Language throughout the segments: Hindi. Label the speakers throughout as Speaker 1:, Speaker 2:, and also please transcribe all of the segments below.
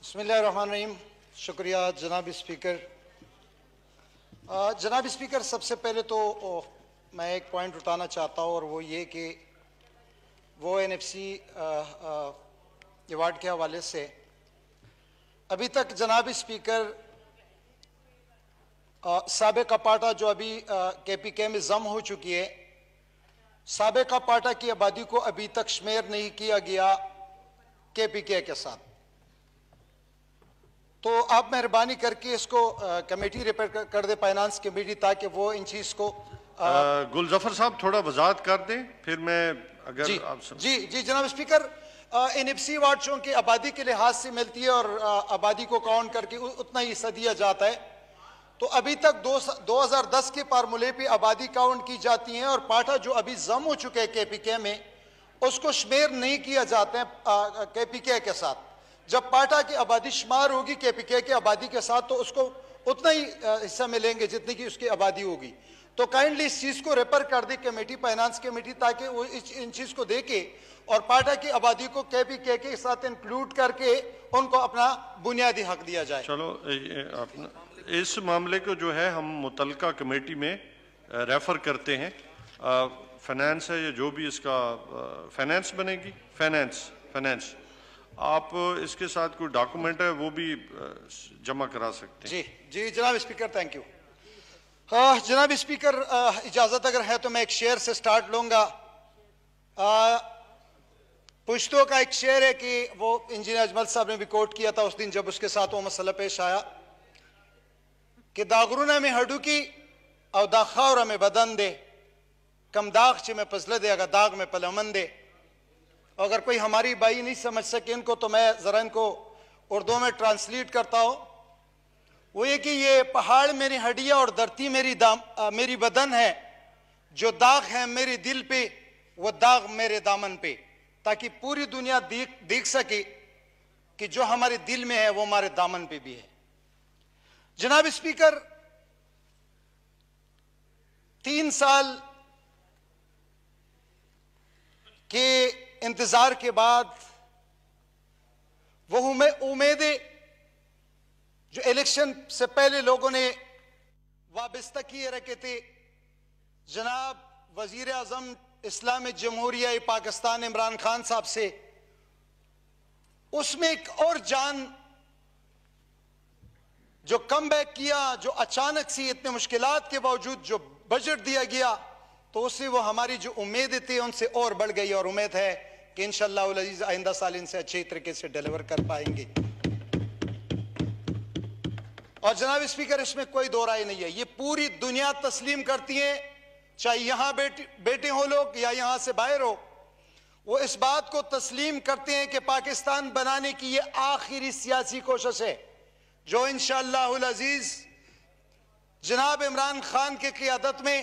Speaker 1: बिस्मिल्लाहिर्रहमानिर्रहीम। शुक्रिया जनाब स्पीकर। जनाब स्पीकर, सबसे पहले तो मैं एक पॉइंट उठाना चाहता हूँ और वो ये कि वो NFC अवार्ड के हवाले से अभी तक जनाब स्पीकर साबिक़ा पार्टा जो अभी KPK में जम हो चुकी है, साबिक़ा पार्टा की आबादी को अभी तक शुमेर नहीं किया गया KPK के साथ। तो आप मेहरबानी करके इसको कमेटी रिपोर्ट कर दे, फाइनेंस कमेटी, ताकि वो इन चीज़ को
Speaker 2: गुलजफर साहब थोड़ा वजाहत कर दें, फिर मैं अगर
Speaker 1: जी
Speaker 2: आप
Speaker 1: जी जनाब स्पीकर, NFC अवार्ड चूँकि आबादी के लिहाज से मिलती है और आबादी को काउंट करके उतना ही हिस्सा दिया जाता है, तो अभी तक 2010 के फार्मूले पे आबादी काउंट की जाती है और पार्टा जो अभी जम हो चुके हैं KPK में उसको शुमेर नहीं किया जाता है KPK के साथ। जब पार्टा की आबादी शुमार होगी KPK की आबादी के साथ तो उसको उतना ही हिस्सा मिलेंगे जितनी की उसकी आबादी होगी। तो काइंडली इस चीज़ को रेफर कर दी कमेटी, फाइनेंस कमेटी, ताकि वो इन चीज़ को देखे और पार्टा की आबादी को KPK के साथ इंक्लूड करके उनको अपना बुनियादी हक दिया जाए।
Speaker 2: चलो इस मामले को जो है हम मुतलका कमेटी में रेफर करते हैं। फाइनेंस है या जो भी इसका फाइनेंस बनेगी, फाइनेंस आप इसके साथ कोई डॉक्यूमेंट है वो भी जमा करा सकते हैं।
Speaker 1: जी जी जनाब स्पीकर, थैंक यू। जनाब स्पीकर, इजाज़त अगर है तो मैं एक शेर से स्टार्ट लूँगा। पुश्तो का एक शेर है कि वो इंजीनियर अजमल साहब ने भी कोट किया था उस दिन जब उसके साथ वो मसला पेश आया कि दागरुना में हडुकी और दाखौरा में बदन दे, कम दाग चे में पसले दे अगर दाग में पलमन दे। अगर कोई हमारी बाई नहीं समझ सके इनको तो मैं ज़रा इनको उर्दू में ट्रांसलेट करता हूँ। वो ये कि ये पहाड़ मेरी हड्डियाँ और धरती मेरी बदन है, जो दाग है मेरे दिल पे वो दाग मेरे दामन पे, ताकि पूरी दुनिया देख सके कि जो हमारे दिल में है वो हमारे दामन पे भी है। जनाब स्पीकर, 3 साल के इंतजार के बाद वो उम्मीदें जो इलेक्शन से पहले लोगों ने वाबस्ता किए रखे थे जनाब वजीर आजम इस्लामी जमहूरिया पाकिस्तान इमरान खान साहब से, उसमें एक और जान जो कम बैक किया, जो अचानक से इतने मुश्किलात के बावजूद जो बजट दिया गया, तो उससे वो हमारी जो उम्मीदें थी उनसे और बढ़ गई और उम्मीद है कि इंशाअल्लाह उल अजीज आइंदा साल इनसे अच्छे तरीके से डिलीवर कर पाएंगे। और जनाब स्पीकर, इसमें कोई दो राय नहीं है, ये पूरी दुनिया तस्लीम करती है, चाहे यहां बैठे हो लोग या यहां से बाहर हो, वो इस बात को तस्लीम करते हैं कि पाकिस्तान बनाने की ये आखिरी सियासी कोशिश है जो इंशाअल्लाह उल अजीज जनाब इमरान खान की क़ियादत में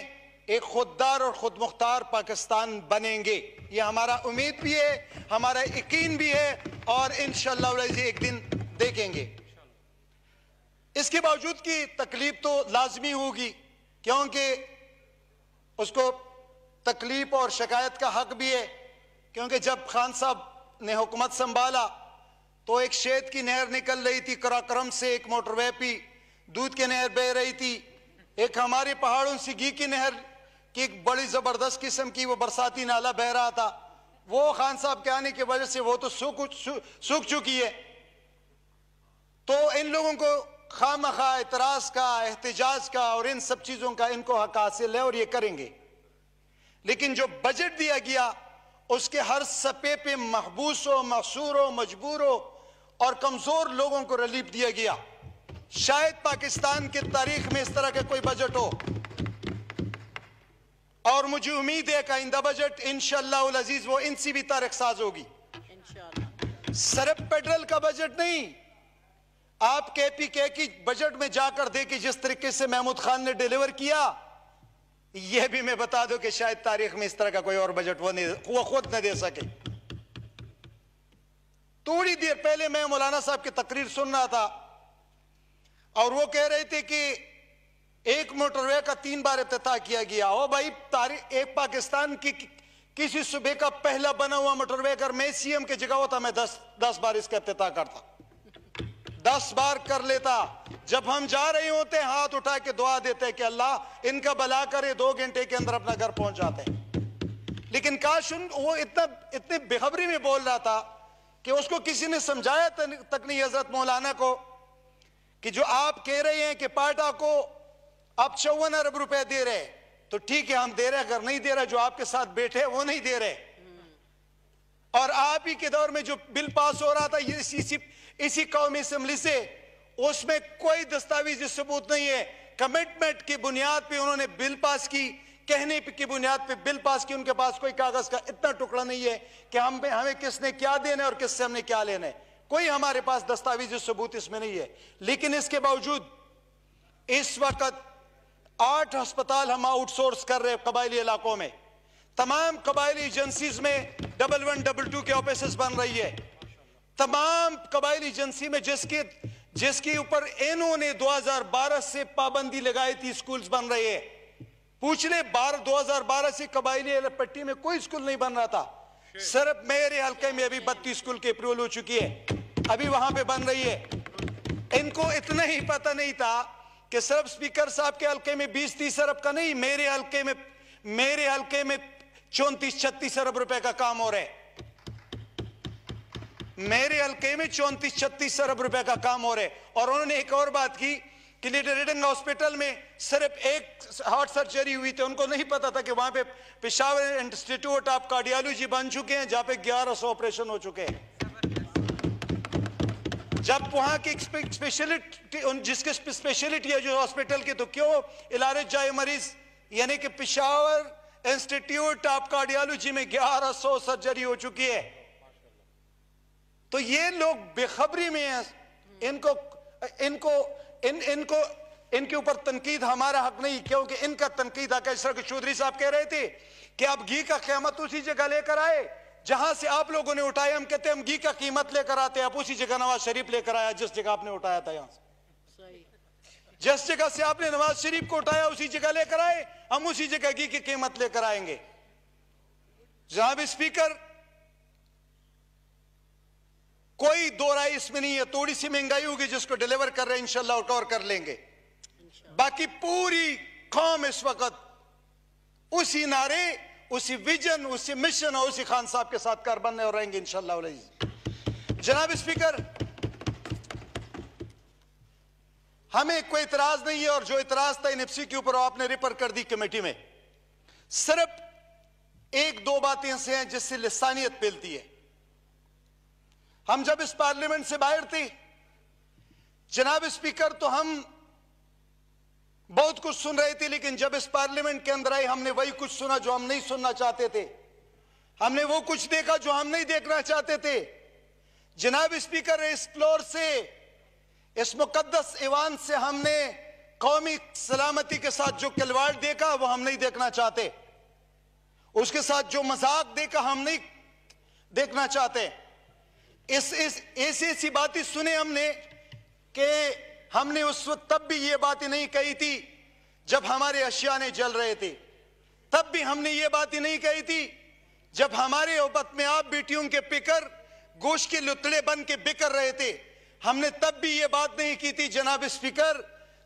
Speaker 1: एक खुददार और खुद मुख्तार पाकिस्तान बनेंगे। ये हमारा उम्मीद भी है, हमारा यकीन भी है और इंशाअल्लाह एक दिन देखेंगे। इसके बावजूद की तकलीफ तो लाजमी होगी, क्योंकि उसको तकलीफ और शिकायत का हक भी है, क्योंकि जब खान साहब ने हुकूमत संभाला तो एक शेद की नहर निकल रही थी कराक्रम से, एक मोटरवे पे दूध की नहर बह रही थी, एक हमारे पहाड़ों से घी की नहर कि एक बड़ी जबरदस्त किस्म की वो बरसाती नाला बह रहा था। वो खान साहब के आने की वजह से वो तो सूख चुकी है। तो इन लोगों को खामखा एतराज का, एहतजाज का और इन सब चीजों का इनको हक हासिल है और ये करेंगे। लेकिन जो बजट दिया गया उसके हर सपे पे महबूसों, मसूरों, मजबूरों और कमजोर लोगों को रिलीफ दिया गया। शायद पाकिस्तान की तारीख में इस तरह का कोई बजट हो और मुझे उम्मीद है कि आइंदा बजट इंशाअल्लाह उल अजीज वो इनसे भी तारीख साज होगी। सिर्फ फेडरल का बजट नहीं, आप KPK की बजट में जाकर देखिए जिस तरीके से महमूद खान ने डिलीवर किया, यह भी मैं बता दूं कि शायद तारीख में इस तरह का कोई और बजट वो खुद न दे सके। थोड़ी देर पहले मैं मौलाना साहब की तकरीर सुन रहा था और वो कह रहे थे कि एक मोटरवे का 3 बार इफ्तिताह किया गया। ओ भाई, तारीख एक पाकिस्तान की किसी सूबे का पहला बना हुआ मोटरवे अगर मैं CM की जगह होता मैं 10 बार इसका इफ्तिताह करता। 10 बार कर लेता। जब हम जा रहे होते हाथ उठा के दुआ देते कि अल्लाह इनका भला करे, 2 घंटे के अंदर अपना घर पहुंच जाते। लेकिन काश वो इतने बेखबरी में बोल रहा था कि उसको किसी ने समझाया तक नहीं, हजरत मौलाना को, कि जो आप कह रहे हैं कि पाटा को आप 54 अरब रुपए दे रहे, तो ठीक है हम दे रहे, अगर नहीं दे रहे जो आपके साथ बैठे वो नहीं दे रहे। और आप ही के दौर में जो बिल पास हो रहा था इसी कौमी असेंबली से, उसमें कोई दस्तावेजी सबूत नहीं है। कमिटमेंट की बुनियाद पे उन्होंने बिल पास की, कहने की बुनियाद पे बिल पास की। उनके पास कोई कागज का इतना टुकड़ा नहीं है कि हमें किसने क्या देना है और किससे हमने क्या लेना है। कोई हमारे पास दस्तावेजी सबूत इसमें नहीं है। लेकिन इसके बावजूद इस वक्त 8 अस्पताल हम आउटसोर्स कर रहे हैं कबायली इलाकों में। तमाम कबायली एजेंसीज में 11, 22 के ऑफिस बन रही है। तमाम कबायली एजेंसी में जिसके ऊपर इन्होंने 2012 से पाबंदी लगाई थी, स्कूल्स बन रहे हैं। पूछ ले 2012 से कबायली पट्टी में कोई स्कूल नहीं बन रहा था। सिर्फ मेरे हल्के में अभी 32 स्कूल की अप्रूवल हो चुकी है, अभी वहां पे बन रही है। इनको इतना ही पता नहीं था कि सिर्फ स्पीकर साहब के हल्के में 20-30 अरब का नहीं, मेरे हल्के में 34-36 अरब रुपए का काम हो रहा है। मेरे हल्के में 34-36 अरब रुपए का काम हो रहा है। और उन्होंने एक और बात की कि लीडरडिंग हॉस्पिटल में सिर्फ एक हार्ट सर्जरी हुई थी। उनको नहीं पता था कि वहां पे पेशावर इंस्टीट्यूट ऑफ कार्डियोलॉजी बन चुके हैं, जहां पे 1100 ऑपरेशन हो चुके हैं। जब वहां की स्पेशलिटी, जिसके स्पेशलिटी है जो हॉस्पिटल की, तो क्यों इलाज जाए मरीज? यानी कि पेशावर इंस्टीट्यूट ऑफ कार्डियोलॉजी में 1100 सर्जरी हो चुकी है। तो ये लोग बेखबरी में हैं। इनके ऊपर तनकीद हमारा हक नहीं, क्योंकि इनका तनकीद आका इशरक चौधरी साहब कह रहे थे कि आप घी का कीमत उसी जगह लेकर आए जहां से आप लोगों ने उठाया। हम कहते हैं हम घी का कीमत लेकर आते हैं, आप उसी जगह नवाज शरीफ लेकर आया जिस जगह आपने उठाया था। यहां से जिस जगह से आपने नवाज शरीफ को उठाया उसी जगह लेकर आए, हम उसी जगह घी की कीमत लेकर आएंगे। जनाब स्पीकर, कोई दो राय इसमें नहीं है। थोड़ी सी महंगाई होगी जिसको डिलीवर कर रहे हैं, इंशाल्लाह कवर कर लेंगे। बाकी पूरी कौम इस वक्त उसी नारे, उसी विजन, उसी मिशन और उसी खान साहब के साथ कारबंद और रहेंगे इंशाल्लाह। जनाब स्पीकर, हमें कोई इतराज नहीं है, और जो इतराज था एनएफसी के ऊपर आपने रिपर कर दी कमेटी में। सिर्फ 1-2 बातें ऐसे हैं जिससे लिसानियत मिलती है। हम जब इस पार्लियामेंट से बाहर थे जनाब स्पीकर, तो हम बहुत कुछ सुन रहे थे, लेकिन जब इस पार्लियामेंट के अंदर आए हमने वही कुछ सुना जो हम नहीं सुनना चाहते थे। हमने वो कुछ देखा जो हम नहीं देखना चाहते थे। जनाब स्पीकर, इस फ्लोर से, इस मुकद्दस ईवान से हमने कौमी सलामती के साथ जो खिलवाड़ देखा वो हम नहीं देखना चाहते। उसके साथ जो मजाक देखा हम नहीं देखना चाहते। ऐसी बातें सुने हमने कि हमने उस वक्त तब भी ये बातें नहीं कही थी जब हमारे अशियाने जल रहे थे। तब भी हमने ये बातें नहीं कही थी जब हमारे औबत में आप बेटियों के पिकर गोश्त के लुतड़े बन के बिकर रहे थे। हमने तब भी ये बात नहीं की थी जनाब स्पीकर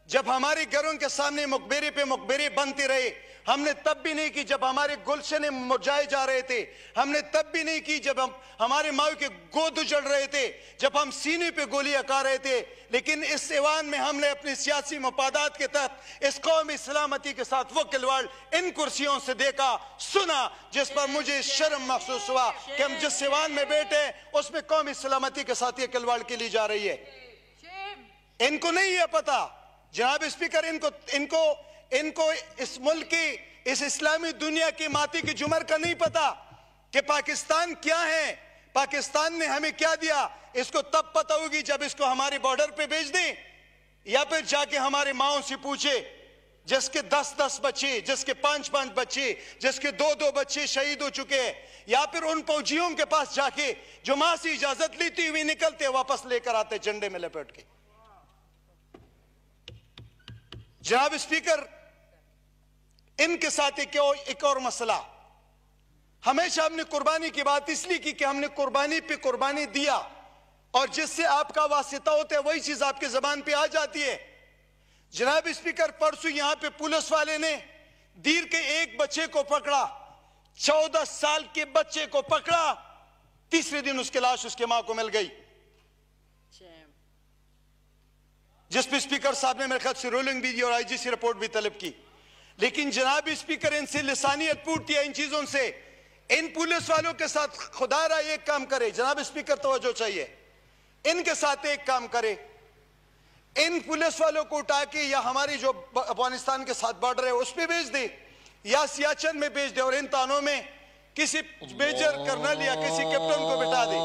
Speaker 1: जब हमारे घरों के सामने मुकबरे पे मुकबरे बनते रहे। हमने तब भी नहीं की जब हमारे गुलशने मुरझाए जा रहे थे। हमने तब भी नहीं की जब हमारे माँ के गोद उजड़ रहे थे, जब हम सीने पे गोलियां खा रहे थे। लेकिन इस ऐवान में हमने अपनी सियासी मफादात के तहत इस कौमी सलामती के साथ वो खिलवाड़ इन कुर्सियों से देखा, सुना, जिस पर मुझे शर्म महसूस हुआ कि हम जिस ऐवान में बैठे उसमें कौमी सलामती के साथ ये खिलवाड़ के ली जा रही है। इनको नहीं है पता जनाब स्पीकर, इनको इस मुल्क की, इस इस्लामी दुनिया की माटी की जुमर का नहीं पता कि पाकिस्तान क्या है, पाकिस्तान ने हमें क्या दिया। इसको तब पता होगी जब इसको हमारे बॉर्डर पे भेज दें, या फिर जाके हमारे माओं से पूछे जिसके 10-10 बच्चे, जिसके 5-5 बच्चे, जिसके 2-2 बच्चे शहीद हो चुके हैं, या फिर उन फौजियों के पास जाके जो मां से इजाजत लेती हुई निकलते वापस लेकर आते झंडे में लपेट के। जनाब स्पीकर, इनके साथ एक और मसला, हमेशा हमने कुर्बानी की बात इसलिए की कि हमने कुर्बानी पे कुर्बानी दिया, और जिससे आपका वास्ता होता है वही चीज आपके जबान पे आ जाती है। जनाब स्पीकर, परसों यहां पे पुलिस वाले ने दीर के एक बच्चे को पकड़ा, 14 साल के बच्चे को पकड़ा, तीसरे दिन उसकी लाश उसके मां को मिल गई, जिस पे स्पीकर साहब ने मेरे ख्याल से रूलिंग भी दी और आईजीसी रिपोर्ट भी तलब की। लेकिन जनाब स्पीकर, इनसे लिसानियत पूछती है इन चीजों से। इन पुलिस वालों के साथ खुदारा एक काम करे, जनाब स्पीकर तवज्जो चाहिए, इनके साथ एक काम करे, इन पुलिस वालों को उठा के या हमारी जो अफगानिस्तान के साथ बॉर्डर है उस पर भेज दे या सियाचिन में भेज दे और इन तानों में किसी मेजर कर्नल या किसी कैप्टन को बिठा दे।